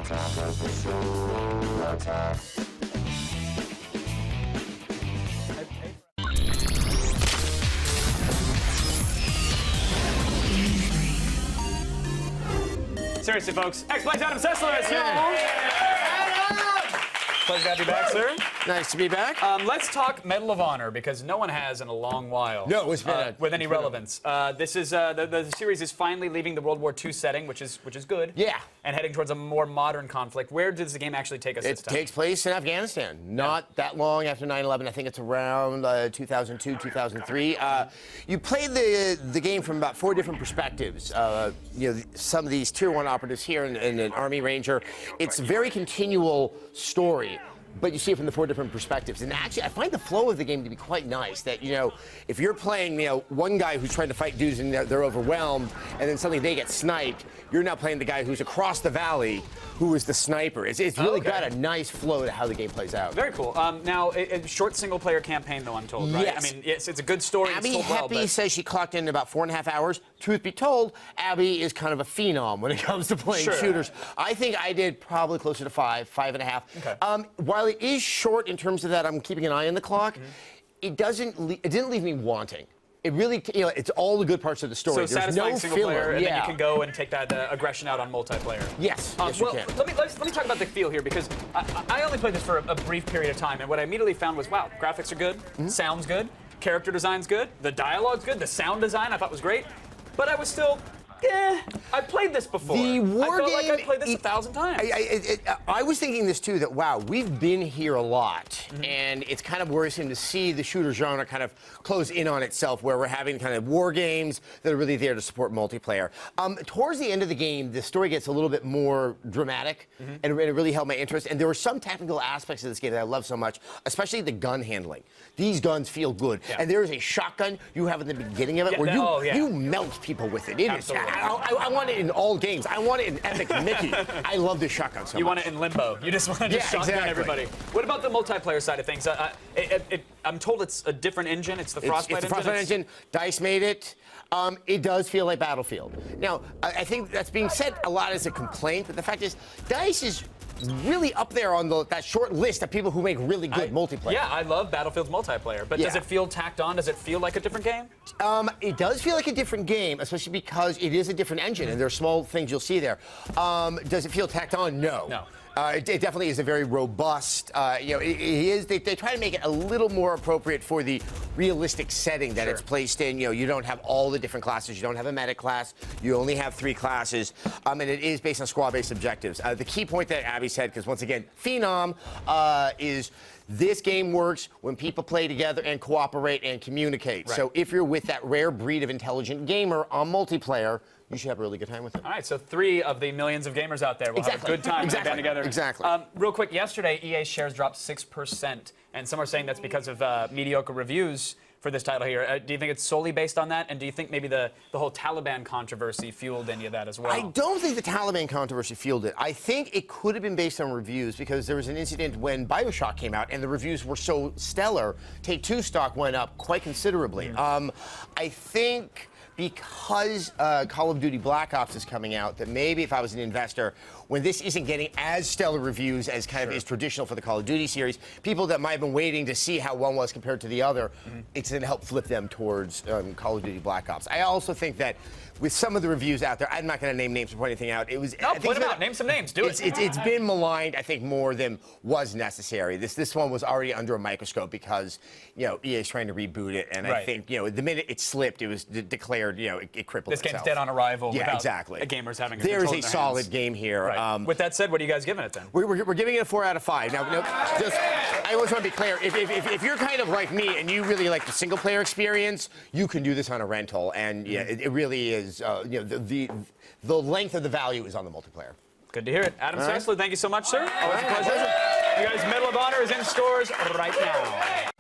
Seriously, folks, X-Blade's Adam Sessler is here. Pleasure to have you back, sir. Nice to be back. Let's talk Medal of Honor, because no one has in a long while. No, it's been with any relevance. This is the series is finally leaving the World War II setting, which is good. Yeah. And heading towards a more modern conflict. Where does the game actually take us this time? It takes place in Afghanistan. Not that long after 9/11. I think it's around 2002, 2003. You play the game from about 4 different perspectives. You know, some of these Tier 1 operatives here and an Army Ranger. It's a very continual story. But you see it from the 4 different perspectives. And actually, I find the flow of the game to be quite nice. That, you know, if you're playing, you know, one guy who's trying to fight dudes and they're overwhelmed, and then suddenly they get sniped, you're now playing the guy who's across the valley, who is the sniper. It's really got a nice flow to how the game plays out. Very cool. Now, a short single-player campaign, though, I'm told, right? Yes. I mean, it's a good story. Abby it's told well, says she clocked in about 4.5 hours. Truth be told, Abby is kind of a phenom when it comes to playing shooters. I think I did probably closer to 5.5. Okay. While it is short in terms of that, I'm keeping an eye on the clock. It didn't leave me wanting. It really, you know, it's all the good parts of the story. So there's satisfying no single filler. player, and then you can go and take that aggression out on multiplayer. Yes, yes, well, you can. let me talk about the feel here, because I only played this for a brief period of time, and what I immediately found was, wow, graphics are good, sounds good, character design's good, the dialogue's good, the sound design I thought was great, but I was still, I played this before. The war I felt game, like I played this 1,000 times. I was thinking this too, that wow, we've been here a lot, and it's kind of worrisome to see the shooter genre kind of close in on itself, where we're having kind of war games that are really there to support multiplayer. Towards the end of the game, the story gets a little bit more dramatic, and it really held my interest. And there were some technical aspects of this game that I love so much, especially the gun handling. These guns feel good, and there is a shotgun you have at the beginning of it where you melt people with it. I want it in all games. I want it in Epic Mickey. I love this shotgun so much. You want it in Limbo. You just want to just shotgun everybody. What about the multiplayer side of things? I'm told it's a different engine. It's the Frostbite engine. It's the Frostbite engine. DICE made it. It does feel like Battlefield. Now, I think that's being said a lot as a complaint, but the fact is, DICE is really up there on that short list of people who make really good multiplayer. Yeah, I love Battlefield's multiplayer, but does it feel tacked on? Does it feel like a different game? It does feel like a different game, especially because it is a different engine, and there are small things you'll see there. Does it feel tacked on? No. No. It definitely is a very robust, you know, it is, they try to make it a little more appropriate for the realistic setting that it's placed in. You know, you don't have all the different classes. You don't have a medic class. You only have 3 classes, and it is based on squad-based objectives. The key point that Abby said, because once again, Phenom, is this game works when people play together and cooperate and communicate. Right. So if you're with that rare breed of intelligent gamer on multiplayer, you should have a really good time with it. All right, so 3 of the millions of gamers out there will have a good time when they band together. Exactly. Real quick, yesterday, EA's shares dropped 6%, and some are saying that's because of mediocre reviews for this title here. Do you think it's solely based on that? And do you think maybe the whole Taliban controversy fueled any of that as well? I don't think the Taliban controversy fueled it. I think it could have been based on reviews, because there was an incident when BioShock came out and the reviews were so stellar, Take-Two stock went up quite considerably. I think because Call of Duty Black Ops is coming out, that maybe if I was an investor, when this isn't getting as stellar reviews as kind of is traditional for the Call of Duty series, people that might have been waiting to see how one was compared to the other, it's going to help flip them towards Call of Duty Black Ops. I also think that with some of the reviews out there, I'm not going to name names or point anything out. It was point them out. Name some names. Do it. It's been maligned, I think, more than was necessary. This one was already under a microscope because, you know, EA is trying to reboot it, and I think, you know, the minute it slipped, it was declared, you know, it crippled itself. This game's dead on arrival. Yeah, exactly. The gamers having there is a solid game here. Right. With that said, what are you guys giving it then? We're giving it a 4 out of 5. Now, I always want to be clear. If you're kind of like me and you really like the single player experience, you can do this on a rental, and yeah, it really is. You know, the length of the value is on the multiplayer. Good to hear it. Adam Sessler, thank you so much, sir. Always a pleasure. You guys, Medal of Honor is in stores right now.